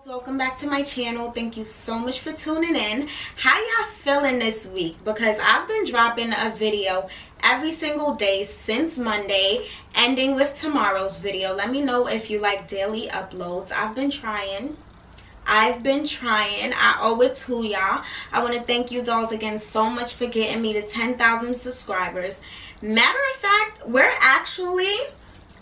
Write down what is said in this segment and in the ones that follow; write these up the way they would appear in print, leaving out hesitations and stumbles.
Welcome back to my channel. Thank you so much for tuning in. How y'all feeling this week? Because I've been dropping a video every single day since Monday, ending with tomorrow's video. Let me know if you like daily uploads. I've been trying. I owe it to y'all. I want to thank you dolls again so much for getting me to 10,000 subscribers. Matter of fact, we're actually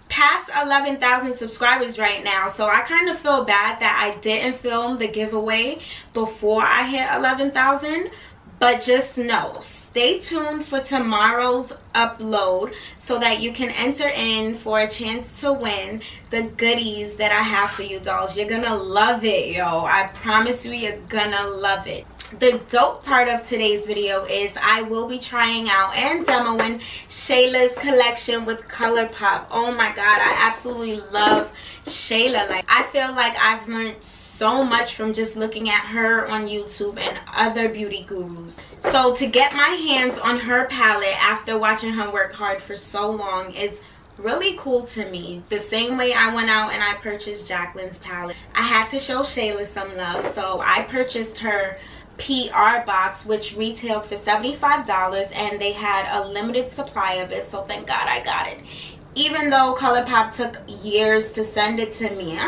past 11,000 subscribers right now, so I kind of feel bad that I didn't film the giveaway before I hit 11,000. But just know, stay tuned for tomorrow's upload so that you can enter in for a chance to win the goodies that I have for you dolls. You're gonna love it, yo. I promise you, you're gonna love it. The dope part of today's video is I will be trying out and demoing Shayla's collection with Colourpop. Oh my god, I absolutely love Shayla. Like, I feel like I've learned so much from just looking at her on YouTube and other beauty gurus. So to get my hands on her palette after watching her work hard for so long is really cool to me. The same way I went out and I purchased Jacqueline's palette, I had to show Shayla some love, so I purchased her PR box, which retailed for $75, and they had a limited supply of it, so thank god I got it, even though Colourpop took years to send it to me.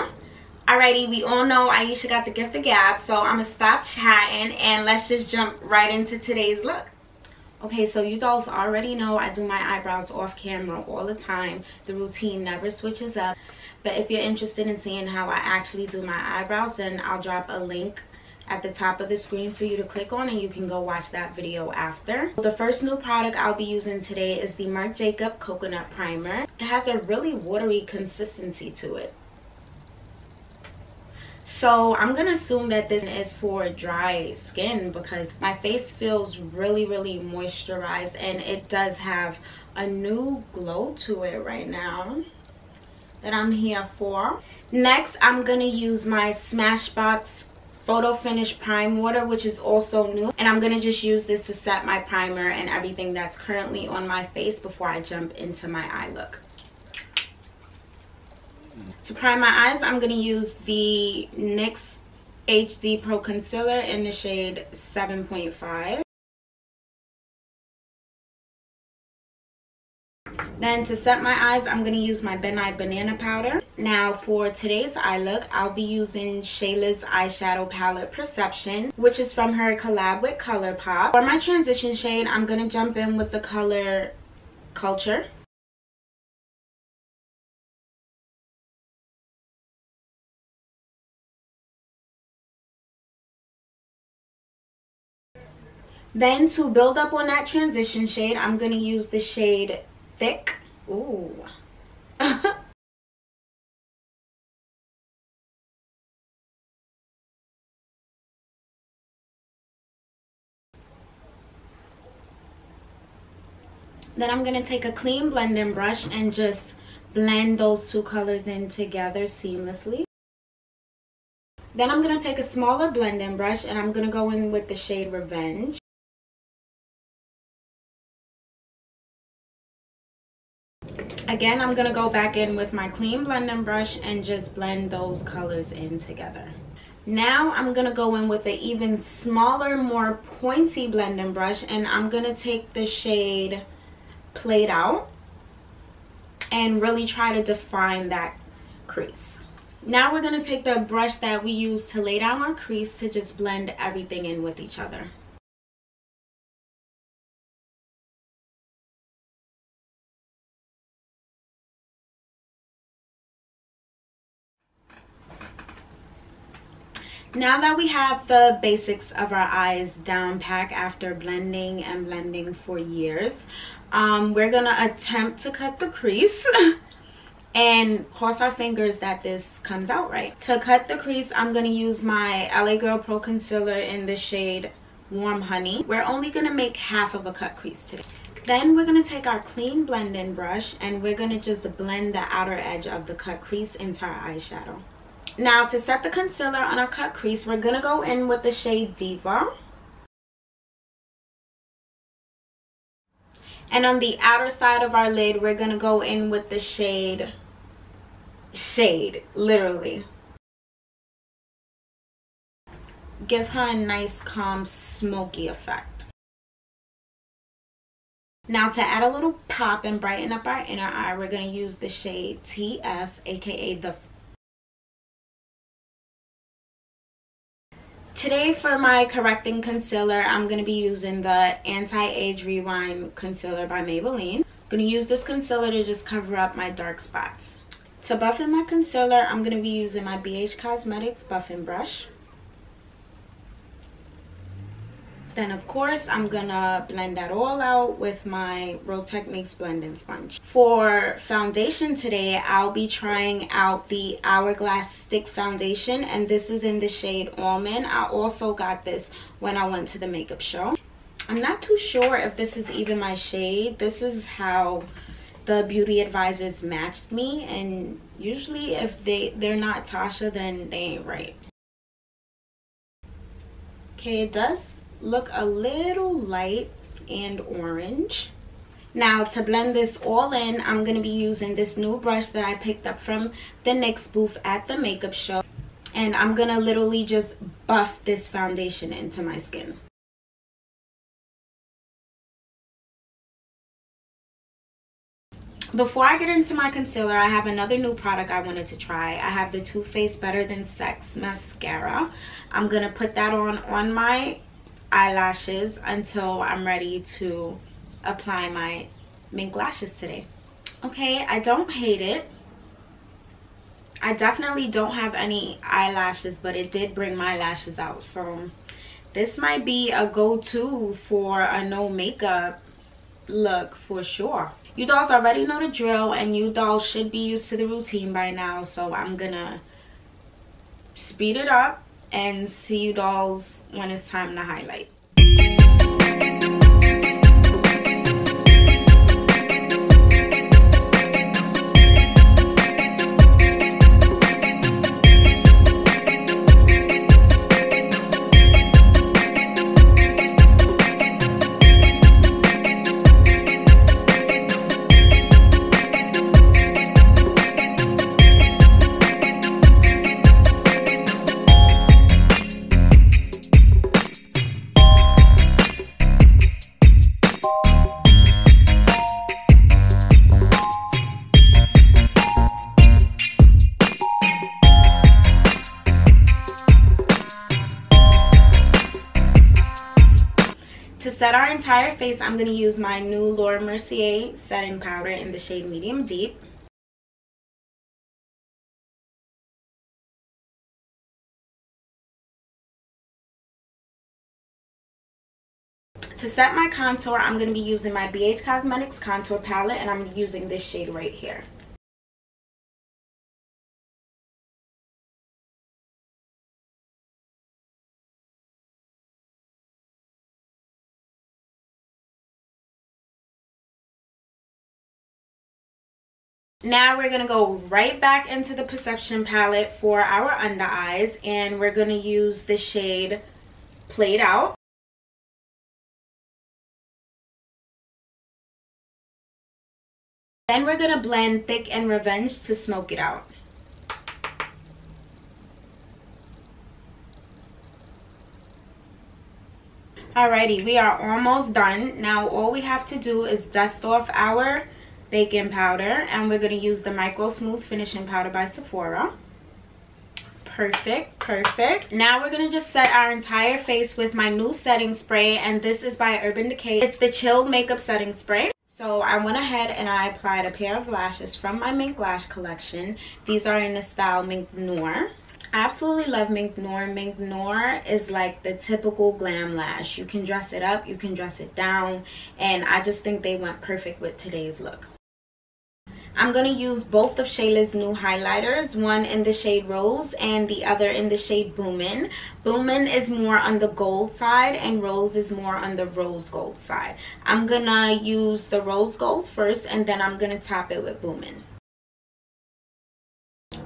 Alrighty, we all know Aisha got the gift of gab, so I'm gonna stop chatting and let's just jump right into today's look. Okay, so you dolls already know I do my eyebrows off camera all the time. The routine never switches up. But if you're interested in seeing how I actually do my eyebrows, then I'll drop a link at the top of the screen for you to click on, and you can go watch that video after. The first new product I'll be using today is the Marc Coconut Primer. It has a really watery consistency to it, so I'm gonna assume that this is for dry skin because my face feels really moisturized, and it does have a new glow to it right now that I'm here for. Next, I'm gonna use my Smashbox Photo Finish Prime Water, which is also new, and I'm gonna just use this to set my primer and everything that's currently on my face before I jump into my eye look. To prime my eyes, I'm gonna use the NYX HD Pro Concealer in the shade 7.5. Then to set my eyes, I'm going to use my Ben Nye Banana Powder. Now for today's eye look, I'll be using Shayla's eyeshadow palette Perception, which is from her collab with Colourpop. For my transition shade, I'm going to jump in with the color Culture. Then to build up on that transition shade, I'm going to use the shade Thick. Ooh. Then I'm going to take a clean blending brush and just blend those two colors in together seamlessly. Then I'm going to take a smaller blending brush and I'm going to go in with the shade Revenge. Again, I'm going to go back in with my clean blending brush and just blend those colors in together. Now I'm going to go in with an even smaller, more pointy blending brush, and I'm going to take the shade Played Out and really try to define that crease. Now we're going to take the brush that we used to lay down our crease to just blend everything in with each other. Now that we have the basics of our eyes down pat after blending and blending for years, we're gonna attempt to cut the crease and cross our fingers that this comes out right. To cut the crease, I'm gonna use my LA Girl Pro Concealer in the shade Warm Honey. We're only gonna make half of a cut crease today. Then we're gonna take our clean blending brush and we're gonna just blend the outer edge of the cut crease into our eyeshadow. Now to set the concealer on our cut crease, we're going to go in with the shade Diva. And on the outer side of our lid, we're going to go in with the shade, literally, give her a nice calm smoky effect. Now to add a little pop and brighten up our inner eye, we're going to use the shade TF, aka the. Today for my correcting concealer, I'm going to be using the Anti-Age Rewind Concealer by Maybelline. I'm going to use this concealer to just cover up my dark spots. To buff in my concealer, I'm going to be using my BH Cosmetics buffing brush. Then of course, I'm going to blend that all out with my Real Techniques blending sponge. For foundation today, I'll be trying out the Hourglass Stick Foundation, and this is in the shade Almond. I also got this when I went to the makeup show. I'm not too sure if this is even my shade. This is how the beauty advisors matched me, and usually if they're not Tasha, then they ain't right. Okay, it does look a little light and orange. Now to blend this all in, I'm going to be using this new brush that I picked up from the NYX booth at the makeup show, and I'm going to literally just buff this foundation into my skin. Before I get into my concealer, I have another new product I wanted to try. I have the Too Faced Better Than Sex mascara. I'm going to put that on my eyelashes until I'm ready to apply my MINK lashes today. Okay, I don't hate it. I definitely don't have any eyelashes, but it did bring my lashes out. So this might be a go-to for a no makeup look for sure. You dolls already know the drill, and you dolls should be used to the routine by now. So I'm gonna speed it up and see you dolls when it's time to highlight. To set our entire face, I'm going to use my new Laura Mercier setting powder in the shade Medium Deep. To set my contour, I'm going to be using my BH Cosmetics contour palette, and I'm using this shade right here. Now we're going to go right back into the Perception palette for our under eyes, and we're going to use the shade Played Out. Then we're going to blend Thick and Revenge to smoke it out. Alrighty, we are almost done. Now all we have to do is dust off our baking powder, and we're going to use the Micro Smooth Finishing Powder by Sephora. Perfect, perfect. Now we're going to just set our entire face with my new setting spray, and this is by Urban Decay. It's the Chilled Makeup Setting Spray. So I went ahead and I applied a pair of lashes from my MINK lash collection. These are in the style Mink Noir. I absolutely love Mink Noir. Mink Noir is like the typical glam lash. You can dress it up, you can dress it down, and I just think they went perfect with today's look. I'm going to use both of Shayla's new highlighters, one in the shade Rose and the other in the shade Boomin'. Boomin' is more on the gold side and Rose is more on the rose gold side. I'm going to use the rose gold first, and then I'm going to top it with Boomin'.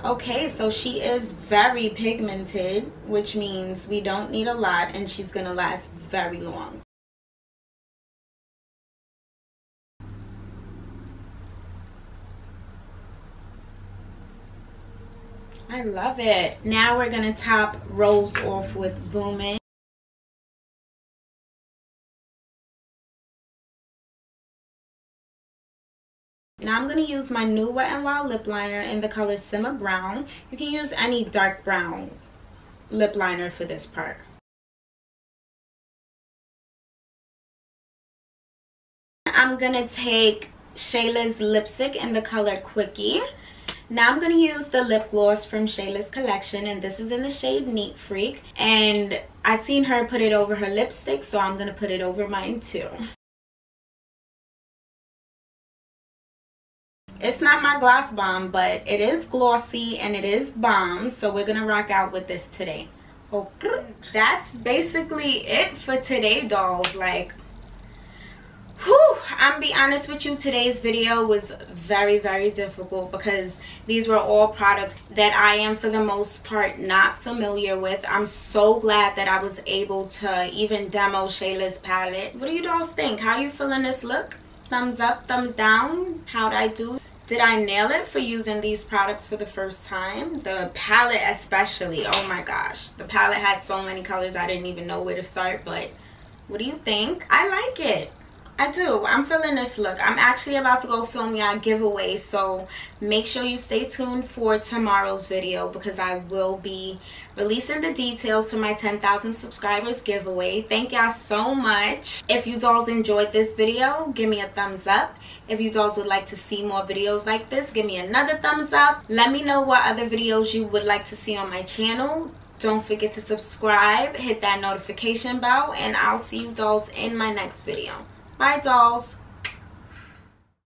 Okay, so she is very pigmented, which means we don't need a lot, and she's going to last very long. I love it. Now we're gonna top Rose off with Boomin'. Now I'm going to use my new Wet n Wild lip liner in the color Simmer Brown. You can use any dark brown lip liner for this part. I'm going to take Shayla's lipstick in the color Quickie. Now I'm going to use the lip gloss from Shayla's collection, and this is in the shade Neat Freak. And I seen her put it over her lipstick, so I'm going to put it over mine too. It's not my gloss bomb, but it is glossy and it is bomb, so we're gonna rock out with this today. Okay, that's basically it for today, dolls. Like, whew, I'm be honest with you, today's video was very difficult because these were all products that I am for the most part not familiar with. I'm so glad that I was able to even demo Shayla's palette. What do you dolls think? How you feeling this look? Thumbs up, thumbs down? How'd I do? Did I nail it for using these products for the first time? The palette especially, oh my gosh. The palette had so many colors I didn't even know where to start, but what do you think? I like it. I do. I'm feeling this look. I'm actually about to go film y'all giveaway, so make sure you stay tuned for tomorrow's video because I will be releasing the details for my 10,000 subscribers giveaway. Thank y'all so much. If you dolls enjoyed this video, give me a thumbs up. If you dolls would like to see more videos like this, give me another thumbs up. Let me know what other videos you would like to see on my channel. Don't forget to subscribe, hit that notification bell, and I'll see you dolls in my next video. Bye, dolls.